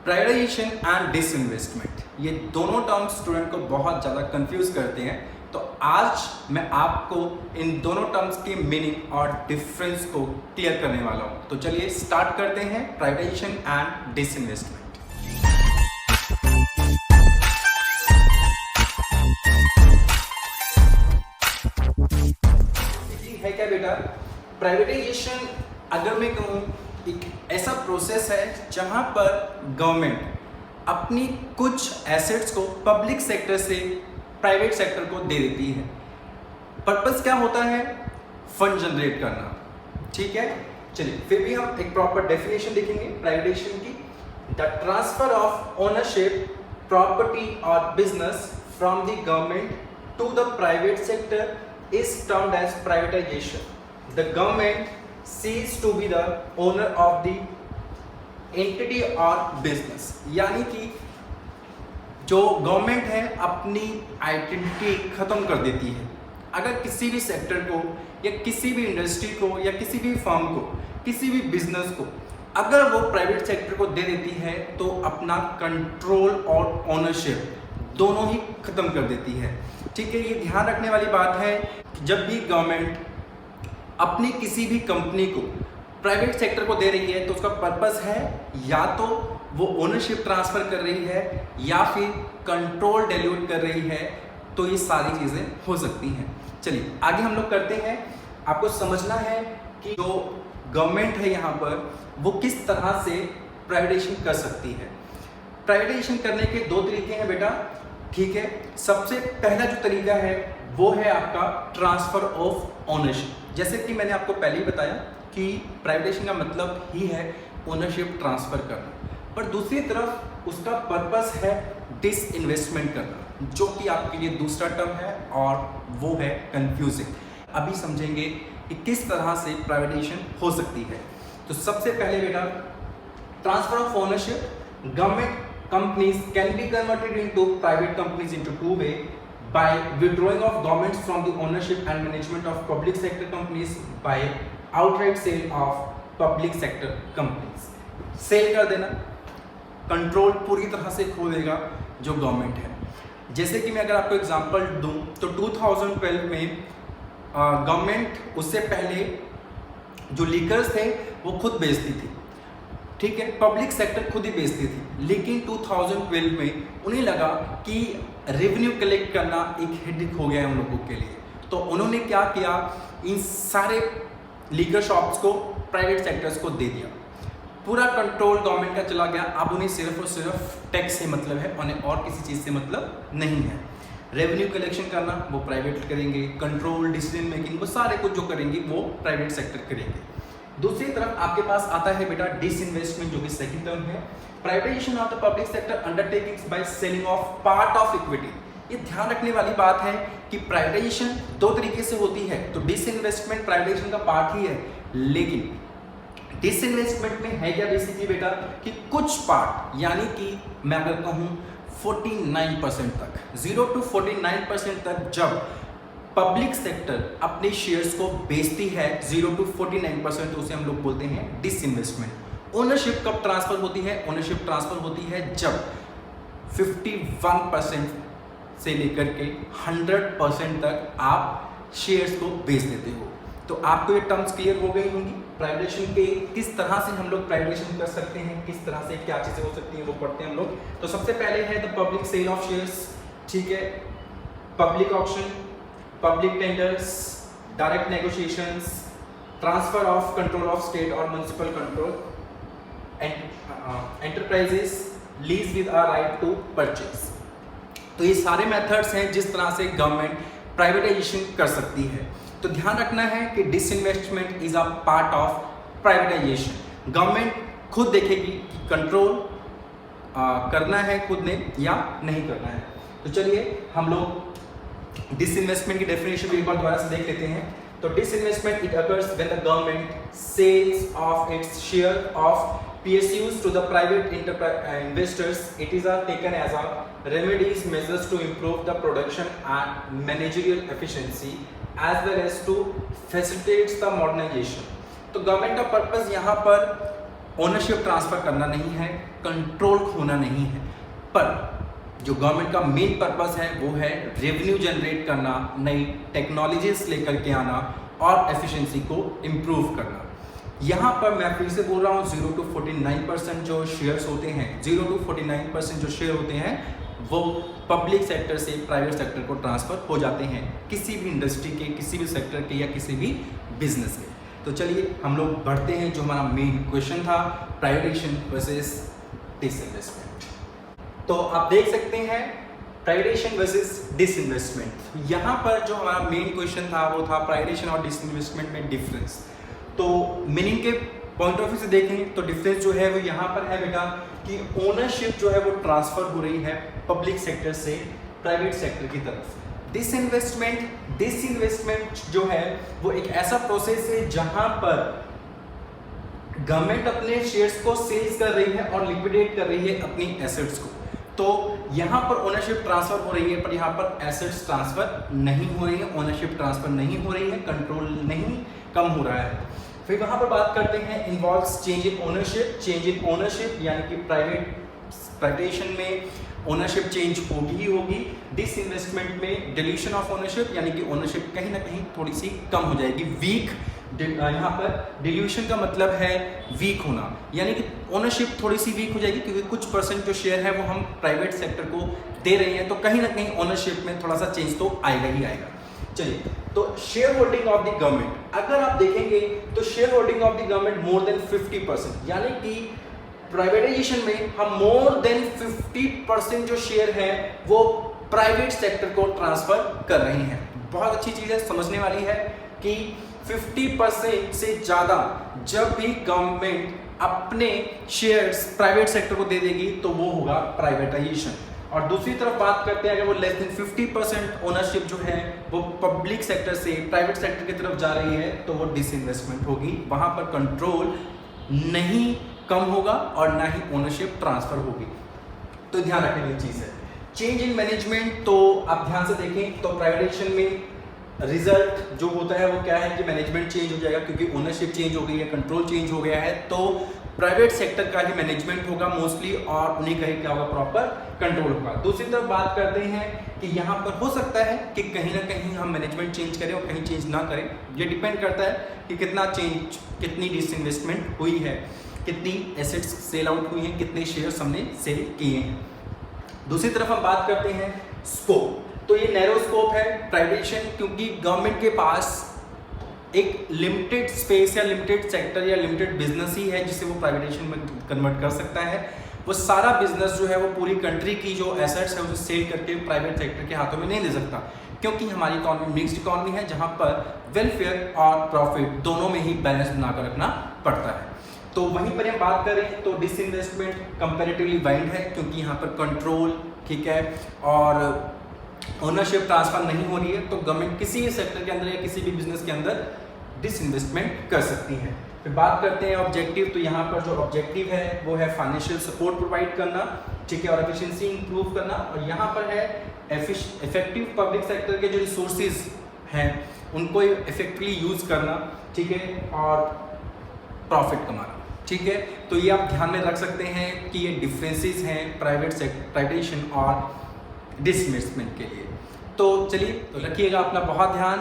Privatisation and disinvestment, ये दोनों terms student को बहुत ज़्यादा कंफ्यूज करते हैं। तो आज मैं आपको इन दोनों टर्म्स की मीनिंग और डिफरेंस को क्लियर करने वाला हूँ। तो चलिए स्टार्ट करते हैं प्राइवेटाइजेशन एंड डिसइन्वेस्टमेंट। है क्या बेटा, प्राइवेटाइजेशन अगर मैं कहूँ एक ऐसा प्रोसेस है जहां पर गवर्नमेंट अपनी कुछ एसेट्स को पब्लिक सेक्टर से प्राइवेट सेक्टर को दे देती है। पर्पस क्या होता है? फंड जनरेट करना। ठीक है, चलिए फिर भी हम एक प्रॉपर डेफिनेशन देखेंगे प्राइवेटाइजेशन की। The transfer of ownership property और business from the government to the private sector is termed as privatization. The government ceases to be the owner of the entity or business. यानी कि जो government है अपनी identity खत्म कर देती है। अगर किसी भी सेक्टर को या किसी भी इंडस्ट्री को या किसी भी फर्म को, किसी भी बिजनेस को अगर वो प्राइवेट सेक्टर को दे देती है तो अपना कंट्रोल और ओनरशिप दोनों ही खत्म कर देती है। ठीक है, ये ध्यान रखने वाली बात है कि जब भी गवर्नमेंट अपनी किसी भी कंपनी को प्राइवेट सेक्टर को दे रही है तो उसका पर्पस है या तो वो ओनरशिप ट्रांसफर कर रही है या फिर कंट्रोल डेल्यूट कर रही है। तो ये सारी चीज़ें हो सकती हैं। चलिए आगे हम लोग करते हैं। आपको समझना है कि जो गवर्नमेंट है यहाँ पर वो किस तरह से प्राइवेटाइजेशन कर सकती है। प्राइवेटाइजेशन करने के दो तरीके हैं बेटा। ठीक है, सबसे पहला जो तरीका है वो है आपका ट्रांसफर ऑफ ओनरशिप। जैसे कि मैंने आपको पहले ही बताया कि प्राइवेटाइजेशन का मतलब ही है ओनरशिप ट्रांसफर करना, पर दूसरी तरफ उसका पर्पस है डिसइन्वेस्टमेंट करना, जो कि आपके लिए दूसरा टर्म है और वो है कंफ्यूजिंग। अभी समझेंगे कि किस तरह से प्राइवेटाइजेशन हो सकती है। तो सबसे पहले बेटा transfer of ownership, government companies can be converted into private companies into two way by withdrawing of governments from the ownership and management of public sector companies by outright sale of public sector companies। Sell कर देना, control पूरी तरह से खो देगा जो government है। जैसे कि मैं अगर आपको एग्जांपल दूं तो 2012 में गवर्नमेंट उससे पहले जो लीकर्स थे वो खुद बेचती थी। ठीक है, पब्लिक सेक्टर खुद ही बेचती थी, लेकिन 2012 में उन्हें लगा कि रेवेन्यू कलेक्ट करना एक हेडेक हो गया है उन लोगों के लिए। तो उन्होंने क्या किया, इन सारे लीकर शॉप्स को प्राइवेट सेक्टर्स को दे दिया। पूरा कंट्रोल गवर्नमेंट का चला गया। अब उन्हें सिर्फ और सिर्फ टैक्स से मतलब है, उन्हें और किसी चीज़ से मतलब नहीं है। रेवेन्यू कलेक्शन करना वो प्राइवेट करेंगे, कंट्रोल डिसीजन मेकिंग वो सारे कुछ जो करेंगे वो प्राइवेट सेक्टर करेंगे। दूसरी तरफ आपके पास आता है बेटा डिसइन्वेस्टमेंट, जो कि सेकंड टर्म है। Privatisation of the public sector undertakings by selling of part of equity. ये ध्यान रखने वाली बात है कि प्राइवेटाइजेशन दो तरीके से होती है। तो डिसइन्वेस्टमेंट प्राइवेटाइजेशन का पार्ट ही है, लेकिन डिसइन्वेस्टमेंट में है क्या बेसिकली बेटा कि कुछ पार्ट, यानी कि मैं अगर कहूँ 49% तक, 0 to 49% तक जब पब्लिक सेक्टर अपने शेयर्स को बेचती है 0 to 49%, तो उसे हम लोग बोलते हैं डिसइन्वेस्टमेंट। ओनरशिप कब ट्रांसफर होती है? ओनरशिप ट्रांसफर होती है जब 51% से लेकर के 100% तक आप शेयर्स को बेच देते हो। तो आपको ये टर्म्स क्लियर हो गई होंगी प्राइवेटाइजेशन के, किस तरह से हम लोग प्राइवेटाइजेशन कर सकते हैं, किस तरह से क्या चीज़ें हो सकती हैं वो पढ़ते हैं हम लोग। तो सबसे पहले है the public sale of shares. ठीक है, public auction, public tenders, direct negotiations, transfer of control of state or municipal control, and enterprises lease with a right to purchase। तो ये सारे मेथड्स हैं जिस तरह से गवर्नमेंट प्राइवेटाइजेशन कर सकती है। तो ध्यान रखना है कि disinvestment is a part of privatisation. Government खुद देखेगी कि कंट्रोल करना है खुद ने या नहीं करना है। तो चलिए हम लोग डिसइन्वेस्टमेंट की डेफिनेशन भी एक बार दोबारा से देख लेते हैं। तो disinvestment it occurs when the government sells off its share of PSUs to the private investors. It is taken as a remedies measures to improve the production and managerial efficiency as well as to facilitate the modernization। तो government का purpose यहाँ पर ownership transfer करना नहीं है, control खोना नहीं है, पर जो गवर्नमेंट का मेन पर्पस है वो है रेवेन्यू जनरेट करना, नई टेक्नोलॉजीज लेकर के आना और एफिशिएंसी को इम्प्रूव करना। यहाँ पर मैं फिर से बोल रहा हूँ 0 to 49% जो शेयर्स होते हैं, 0 to 49% जो शेयर होते हैं वो पब्लिक सेक्टर से प्राइवेट सेक्टर को ट्रांसफ़र हो जाते हैं, किसी भी इंडस्ट्री के, किसी भी सेक्टर के या किसी भी बिजनेस के। तो चलिए हम लोग बढ़ते हैं, जो हमारा मेन क्वेश्चन था, प्राइवेटाइजेशन वर्सेस डिसइन्वेस्टमेंट। तो आप देख सकते हैं प्राइवेटाइजेशन वर्सेस डिसइन्वेस्टमेंट। यहाँ पर जो हमारा मेन क्वेश्चन था वो था प्राइवेटाइजेशन और डिसइन्वेस्टमेंट में डिफरेंस। तो मीनिंग के पॉइंट ऑफ व्यू से देखें तो डिफरेंस जो है वो यहाँ पर है बेटा कि ओनरशिप जो है वो ट्रांसफर हो रही है पब्लिक सेक्टर से प्राइवेट सेक्टर की तरफ। डिसइन्वेस्टमेंट जो है वो एक ऐसा प्रोसेस है जहां पर गवर्नमेंट अपने शेयर्स को सेल्स कर रही है और लिक्विडेट कर रही है अपनी एसेट्स को। तो यहाँ पर ओनरशिप ट्रांसफर हो रही है, पर यहाँ पर एसेट्स ट्रांसफर नहीं हो रही है, ओनरशिप ट्रांसफर नहीं हो रही है, कंट्रोल नहीं कम हो रहा है। फिर वहाँ पर बात करते हैं involves change in ownership. Change in ownership यानी कि प्राइवेटाइजेशन में ओनरशिप चेंज होगी ही होगी। डिसइन्वेस्टमेंट में डिल्यूशन ऑफ ओनरशिप यानी कि ओनरशिप कहीं ना कहीं थोड़ी सी कम हो जाएगी, वीक। यहाँ पर डिल्यूशन का मतलब है वीक होना, यानी कि ओनरशिप थोड़ी सी वीक हो जाएगी क्योंकि कुछ परसेंट जो शेयर है वो हम प्राइवेट सेक्टर को दे रहे हैं, तो कहीं ना कहीं ओनरशिप में थोड़ा सा चेंज तो आएगा ही आएगा। चलिए, तो share holding of the government, अगर आप देखेंगे तो share holding of the government more than 50%, यानी कि प्राइवेटाइजेशन में हम मोर देन 50% जो शेयर है वो प्राइवेट सेक्टर को ट्रांसफर कर रहे हैं। बहुत अच्छी चीज़ है, समझने वाली है कि 50% से ज़्यादा जब भी गवर्नमेंट अपने शेयर्स प्राइवेट सेक्टर को दे देगी तो वो होगा प्राइवेटाइजेशन। और दूसरी तरफ बात करते हैं अगर वो लेस देन 50% ओनरशिप जो है वो पब्लिक सेक्टर से प्राइवेट सेक्टर की तरफ जा रही है तो वो डिसइन्वेस्टमेंट होगी, वहाँ पर कंट्रोल नहीं कम होगा और ना ही ओनरशिप ट्रांसफर होगी। तो ध्यान रखने वाली चीज़ है। चेंज इन मैनेजमेंट, तो आप ध्यान से देखें तो प्राइवेटाइजेशन में रिजल्ट जो होता है वो क्या है कि मैनेजमेंट चेंज हो जाएगा क्योंकि ओनरशिप चेंज हो गई है, कंट्रोल चेंज हो गया है, तो प्राइवेट सेक्टर का ही मैनेजमेंट होगा मोस्टली और उन्हीं का ही क्या होगा, प्रॉपर कंट्रोल होगा। दूसरी तरफ बात करते हैं कि यहाँ पर हो सकता है कि कहीं ना कहीं हम मैनेजमेंट चेंज करें और कहीं चेंज ना करें, ये डिपेंड करता है कि कितना चेंज, कितनी डिसइन्वेस्टमेंट हुई है, कितनी एसेट्स सेल आउट हुई हैं, कितने शेयर्स हमने सेल किए हैं। दूसरी तरफ हम बात करते हैं स्कोप, तो ये नैरो स्कोप है प्राइवेटाइजेशन, क्योंकि गवर्नमेंट के पास एक लिमिटेड स्पेस या लिमिटेड सेक्टर या लिमिटेड बिजनेस ही है जिसे वो प्राइवेटाइजेशन में कन्वर्ट कर सकता है। वो सारा बिजनेस जो है वो पूरी कंट्री की जो एसेट्स है उसे सेल करके प्राइवेट सेक्टर के हाथों में नहीं दे सकता, क्योंकि हमारी इकॉनमी मिक्स्ड इकॉनमी है जहाँ पर वेलफेयर और प्रॉफिट दोनों में ही बैलेंस बनाकर रखना पड़ता है। तो वहीं पर हम बात करें तो डिसइन्वेस्टमेंट कंपैरेटिवली वाइड है क्योंकि यहाँ पर कंट्रोल ठीक है और ओनरशिप ट्रांसफर नहीं हो रही है, तो गवर्नमेंट किसी भी सेक्टर के अंदर या किसी भी बिजनेस के अंदर डिसइन्वेस्टमेंट कर सकती है। फिर बात करते हैं ऑब्जेक्टिव, तो यहाँ पर जो ऑब्जेक्टिव है वो है फाइनेंशियल सपोर्ट प्रोवाइड करना, ठीक है, और एफिशिएंसी इंप्रूव करना, और यहाँ पर है इफेक्टिव पब्लिक सेक्टर के जो रिसोर्सेज हैं उनको इफेक्टिवली यूज करना, ठीक है, और प्रॉफिट कमाना, ठीक है। तो ये आप ध्यान में रख सकते हैं कि ये डिफरेंसेस हैं प्राइवेटाइजेशन और डिसइन्वेस्टमेंट के लिए। तो चलिए, तो रखिएगा अपना बहुत ध्यान।